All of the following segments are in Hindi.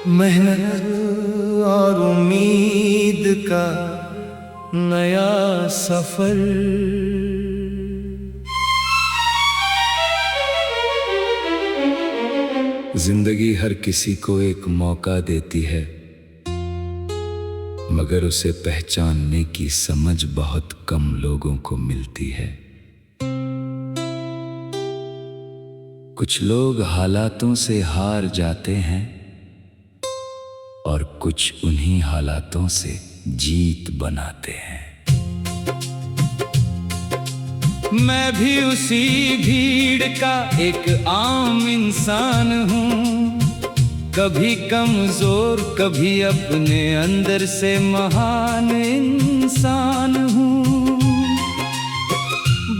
मेहनत और उम्मीद का नया सफर। जिंदगी हर किसी को एक मौका देती है, मगर उसे पहचानने की समझ बहुत कम लोगों को मिलती है। कुछ लोग हालातों से हार जाते हैं और कुछ उन्हीं हालातों से जीत बनाते हैं। मैं भी उसी भीड़ का एक आम इंसान हूँ, कभी कमजोर कभी अपने अंदर से महान इंसान हूँ।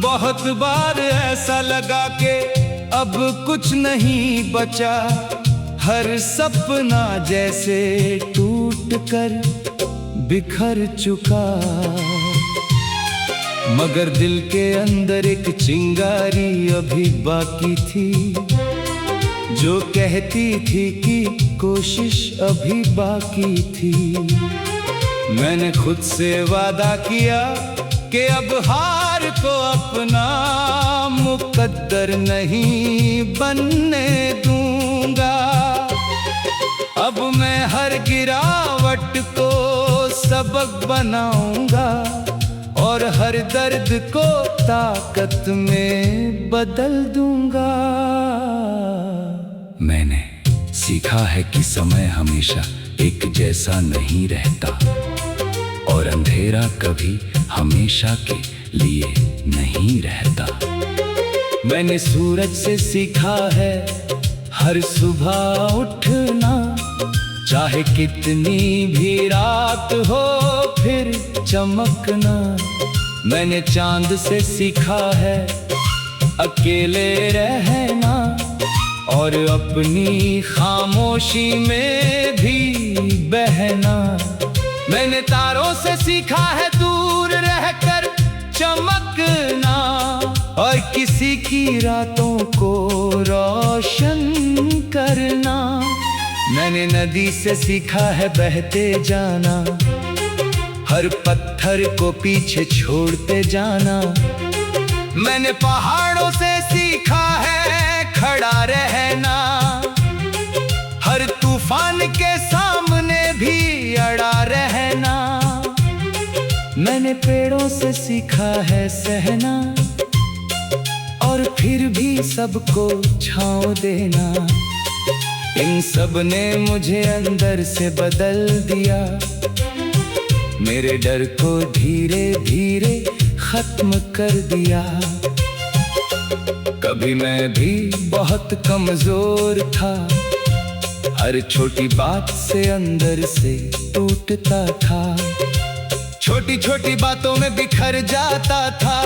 बहुत बार ऐसा लगा कि अब कुछ नहीं बचा, हर सपना जैसे टूट कर बिखर चुका। मगर दिल के अंदर एक चिंगारी अभी बाकी थी, जो कहती थी कि कोशिश अभी बाकी थी। मैंने खुद से वादा किया कि अब हार को अपना मुकद्दर नहीं बनने दूंगा। अब मैं हर गिरावट को सबक बनाऊंगा और हर दर्द को ताकत में बदल दूंगा। मैंने सीखा है कि समय हमेशा एक जैसा नहीं रहता और अंधेरा कभी हमेशा के लिए नहीं रहता। मैंने सूरज से सीखा है हर सुबह उठना, चाहे कितनी भी रात हो फिर चमकना। मैंने चांद से सीखा है अकेले रहना और अपनी खामोशी में भी बहना। मैंने तारों से सीखा है दूर रहकर चमकना और किसी की रातों को रोशन करना। मैंने नदी से सीखा है बहते जाना, हर पत्थर को पीछे छोड़ते जाना। मैंने पहाड़ों से सीखा है खड़ा रहना, हर तूफान के सामने भी अड़ा रहना। मैंने पेड़ों से सीखा है सहना और फिर भी सबको छांव देना। इन सब ने मुझे अंदर से बदल दिया, मेरे डर को धीरे धीरे खत्म कर दिया। कभी मैं भी बहुत कमजोर था, हर छोटी बात से अंदर से टूटता था। छोटी छोटी बातों में बिखर जाता था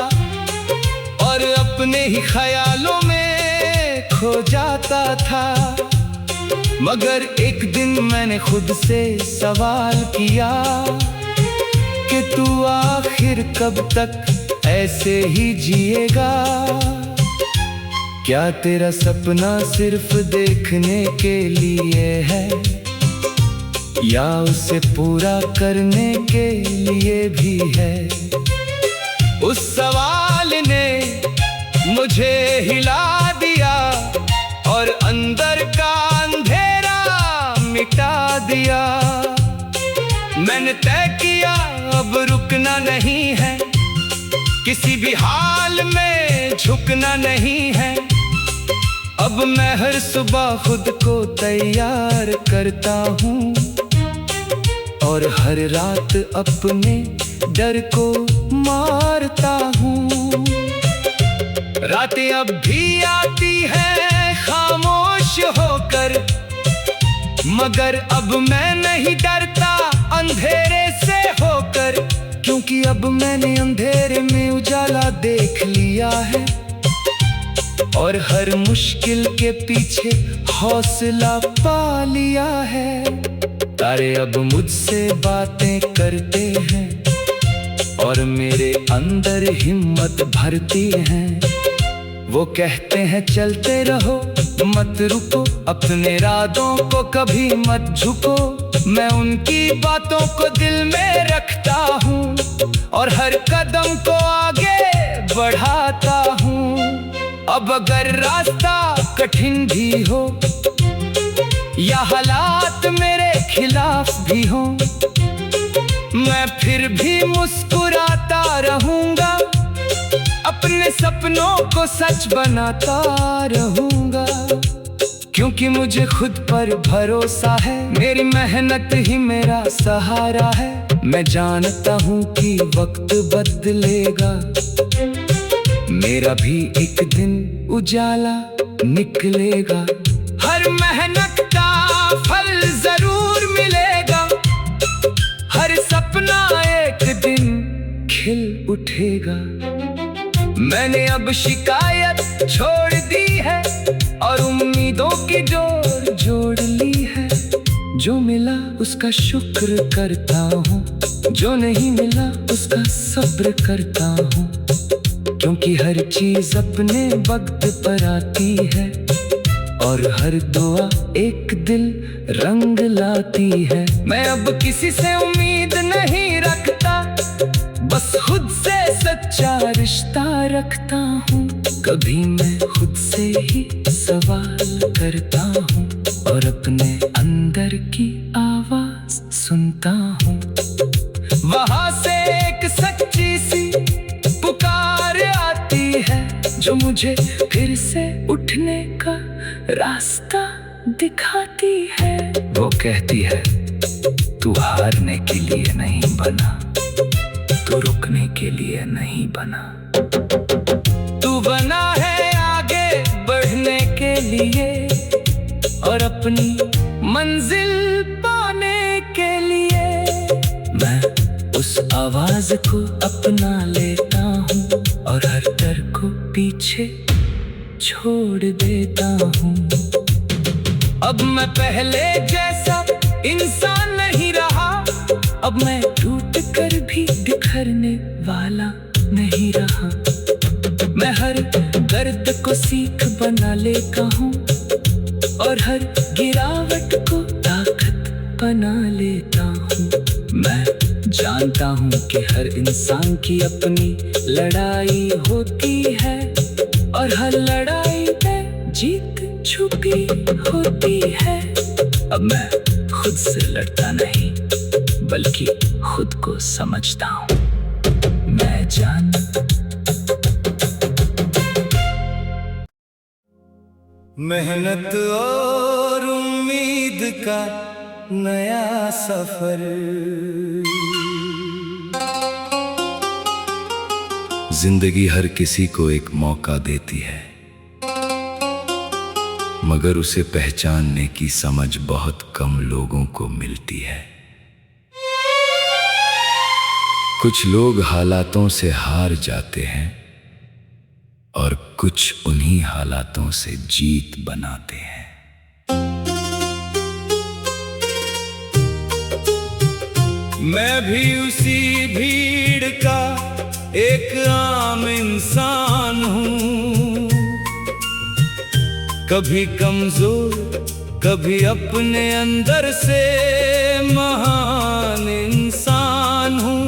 और अपने ही ख्यालों में खो जाता था। मगर एक दिन मैंने खुद से सवाल किया कि तू आखिर कब तक ऐसे ही जिएगा? क्या तेरा सपना सिर्फ देखने के लिए है या उसे पूरा करने के लिए भी है? उस सवाल ने मुझे हिला दिया और अंदर का अंधेरा मिटा दिया। मैंने तय किया अब रुकना नहीं है, किसी भी हाल में झुकना नहीं है। अब मैं हर सुबह खुद को तैयार करता हूँ और हर रात अपने डर को मारता हूँ। रातें अब भी आती हैं खामोश होकर, मगर अब मैं नहीं डरता अंधेरे से होकर, क्योंकि अब मैंने अंधेरे में उजाला देख लिया है और हर मुश्किल के पीछे हौसला पा लिया है। तारे अब मुझसे बातें करते हैं और मेरे अंदर हिम्मत भरती हैं। वो कहते हैं चलते रहो, मत रुको, अपने इरादों को कभी मत झुको। मैं उनकी बातों को दिल में रखता हूँ और हर कदम को आगे बढ़ाता हूँ। अब अगर रास्ता कठिन भी हो या हालात मेरे खिलाफ भी हो, मैं फिर भी मुस्कुराता रहूंगा, अपने सपनों को सच बनाता रहूंगा। क्योंकि मुझे खुद पर भरोसा है, मेरी मेहनत ही मेरा सहारा है। मैं जानता हूँ कि वक्त बदलेगा, मेरा भी एक दिन उजाला निकलेगा। हर मेहनत का फल जरूर मिलेगा, हर सपना एक दिन खिल उठेगा। मैंने अब शिकायत छोड़ दी है और उम्मीदों की जोड़ जोड़ ली है। जो मिला उसका शुक्र करता हूँ, जो नहीं मिला उसका सब्र करता हूँ। क्योंकि हर चीज अपने वक्त पर आती है और हर दुआ एक दिल रंग लाती है। मैं अब किसी से उम्मीद नहीं रखता, बस खुद से सच्चा रिश्ता रखता हूँ। कभी मैं खुद से ही सवाल करता हूँ और अपने अंदर की आवाज सुनता हूँ। वहाँ से एक सच्ची सी पुकार आती है, जो मुझे फिर से उठने का रास्ता दिखाती है। वो कहती है, तू हारने के लिए नहीं बना, तू रुकने के लिए नहीं बना, तू बना है आगे बढ़ने के लिए और अपनी मंजिल पाने के लिए। मैं उस आवाज को अपना लेता हूँ और हर डर को पीछे छोड़ देता हूँ। अब मैं पहले जैसा इंसान नहीं रहा, अब मैं टूट कर भी बिखरने वाला नहीं रहा। मैं हर दर्द को सीख बना लेता हूँ और हर गिरावट को ताकत बना लेता हूँ। मैं जानता हूँ कि हर इंसान की अपनी लड़ाई होती है और हर लड़ाई में जीत छुपी होती है। अब मैं खुद से लड़ता नहीं, बल्कि खुद को समझता हूँ। मैं जानता मेहनत और उम्मीद का नया सफर, जिंदगी हर किसी को एक मौका देती है, मगर उसे पहचानने की समझ बहुत कम लोगों को मिलती है। कुछ लोग हालातों से हार जाते हैं और कुछ उन्हीं हालातों से जीत बनाते हैं। मैं भी उसी भीड़ का एक आम इंसान हूँ, कभी कमजोर, कभी अपने अंदर से महान इंसान हूँ।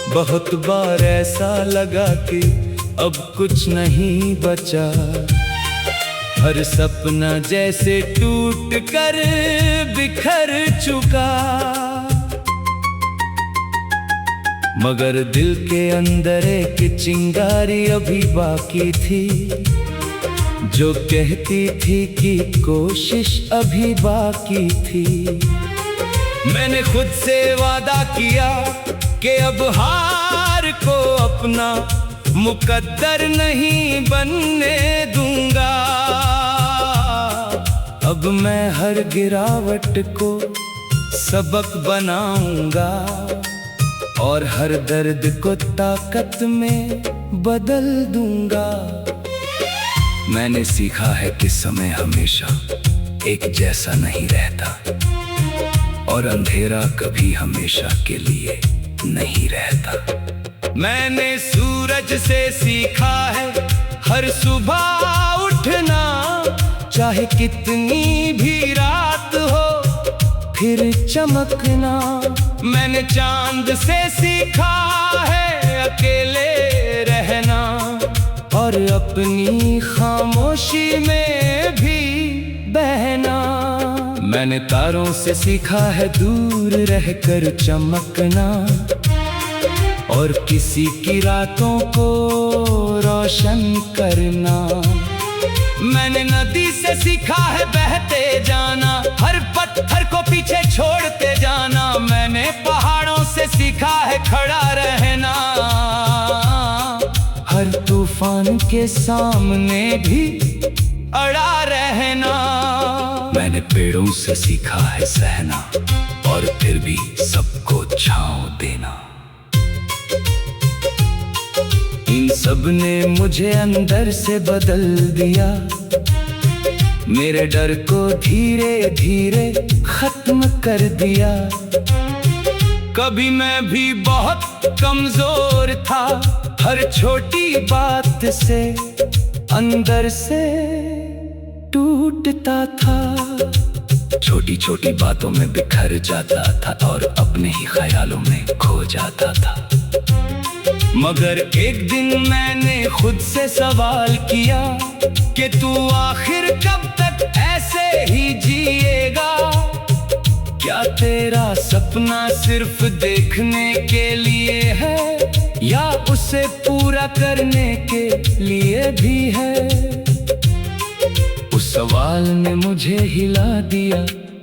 बहुत बार ऐसा लगा कि अब कुछ नहीं बचा, हर सपना जैसे टूट कर बिखर चुका। मगर दिल के अंदर एक चिंगारी अभी बाकी थी, जो कहती थी कि कोशिश अभी बाकी थी। मैंने खुद से वादा किया कि अब हार को अपना मुकद्दर नहीं बनने दूंगा। अब मैं हर गिरावट को सबक बनाऊंगा और हर दर्द को ताकत में बदल दूंगा। मैंने सीखा है कि समय हमेशा एक जैसा नहीं रहता और अंधेरा कभी हमेशा के लिए नहीं रहता। मैंने सूरज से सीखा है हर सुबह उठना, चाहे कितनी भी रात हो फिर चमकना। मैंने चांद से सीखा है अकेले रहना, और अपनी खामोशी में भी बहना। मैंने तारों से सीखा है दूर रहकर चमकना, और किसी की रातों को रोशन करना। मैंने नदी से सीखा है बहते जाना, हर पत्थर को पीछे छोड़ते जाना। मैंने पहाड़ों से सीखा है खड़ा रहना, हर तूफान के सामने भी अड़ा रहना। मैंने पेड़ों से सीखा है सहना, और फिर भी सबको छांव देना। इन सब ने मुझे अंदर से बदल दिया, मेरे डर को धीरे धीरे खत्म कर दिया। कभी मैं भी बहुत कमजोर था, हर छोटी बात से अंदर से टूटता था। छोटी छोटी बातों में बिखर जाता था और अपने ही ख्यालों में खो जाता था। मगर एक दिन मैंने खुद से सवाल किया कि तू आखिर कब तक ऐसे ही जिएगा? क्या तेरा सपना सिर्फ देखने के लिए है, या उसे पूरा करने के लिए भी है? उस सवाल ने मुझे हिला दिया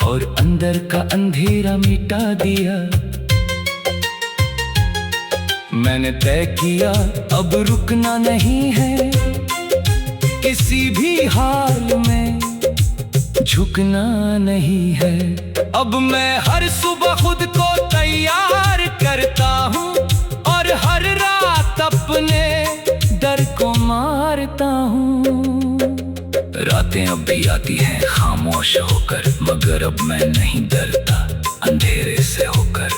और अंदर का अंधेरा मिटा दिया। मैंने तय किया अब रुकना नहीं है, किसी भी हाल में झुकना नहीं है। अब मैं हर सुबह खुद को तैयार करता हूँ, और हर रात अपने डर को मारता हूँ। रातें अब भी आती हैं खामोश होकर, मगर अब मैं नहीं डरता अंधेरे से होकर।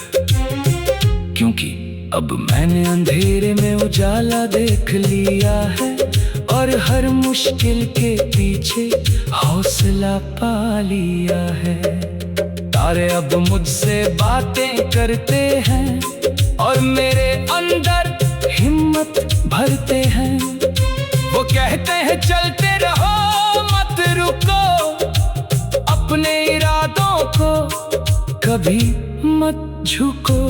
क्योंकि अब मैंने अंधेरे में उजाला देख लिया है, और हर मुश्किल के पीछे हौसला पा लिया है। तारे अब मुझसे बातें करते हैं, और मेरे अंदर हिम्मत भरते हैं। वो कहते हैं चलते रहो मत रुको, अपने इरादों को कभी मत झुको।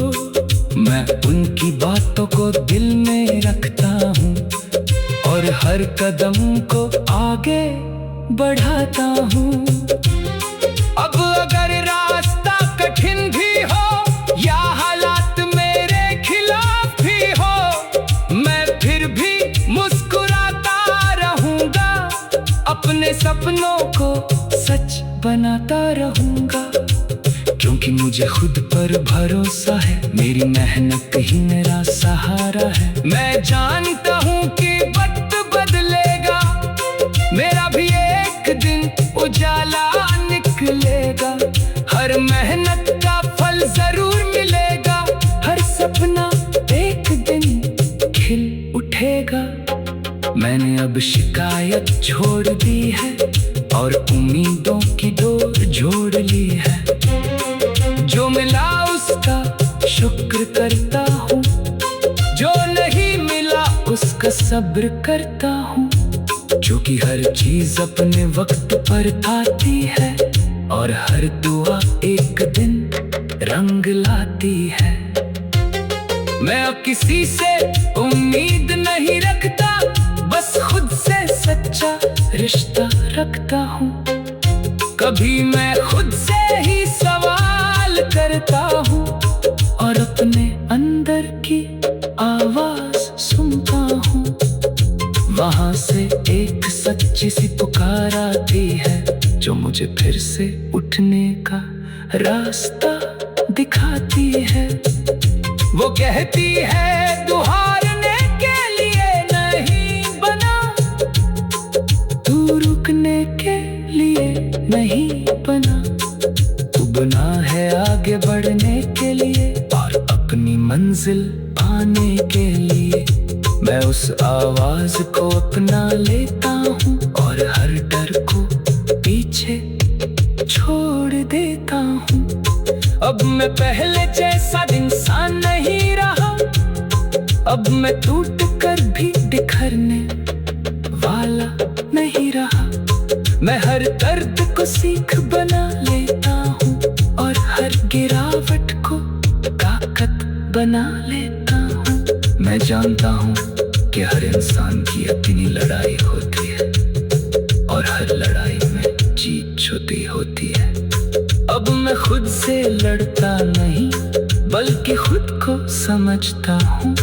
मैं उनकी बातों को दिल में रखता हूँ, और हर कदम को आगे बढ़ाता हूँ। अब अगर रास्ता कठिन भी हो, या हालात मेरे खिलाफ भी हो, मैं फिर भी मुस्कुराता रहूँगा। अपने सपनों को सच बनाता रहूँगा, क्योंकि मुझे खुद पर भरोसा है। मेरी मेहनत ही मेरा सहारा है। मैं जानता हूँ कि वक्त बदलेगा, मेरा भी एक दिन उजाला निकलेगा। हर मेहनत का फल जरूर मिलेगा, हर सपना एक दिन खिल उठेगा। मैंने अब शिकायत छोड़ दी है, और उम्मीदों की डोर जोड़ ली है। जो मिला उसका शुक्र करता हूँ, जो नहीं मिला उसका सब्र करता हूँ। क्योंकि हर चीज अपने वक्त पर आती है, और हर दुआ एक दिन रंग लाती है। मैं अब किसी से उम्मीद नहीं रखता, बस खुद से सच्चा रिश्ता रखता हूँ। कभी मैं खुद से ही सवाल करता हूँ, और अपने अंदर की आवाज सुनता हूँ। वहां से एक सच्ची सी पुकार आती है, जो मुझे फिर से उठने का रास्ता दिखाती है। वो कहती है तू हारने के लिए नहीं बना, तू रुकने के लिए नहीं बना। तू बना है आगे बढ़ने के लिए, और अपनी मंजिल पाने के लिए। मैं उस आवाज को अपना लेता हूँ, और हर मैं पहले जैसा इंसान नहीं रहा, अब मैं टूट कर भी बिखरने वाला नहीं रहा। मैं हर दर्द को सीख बना लेता हूँ और हर गिरावट को ताकत बना लेता हूँ। मैं जानता हूँ कि हर इंसान की अपनी लड़ाई होती है और हर लड़ाई में जीत छुपी होती है। अब मैं खुद से लड़ता नहीं बल्कि खुद को समझता हूँ।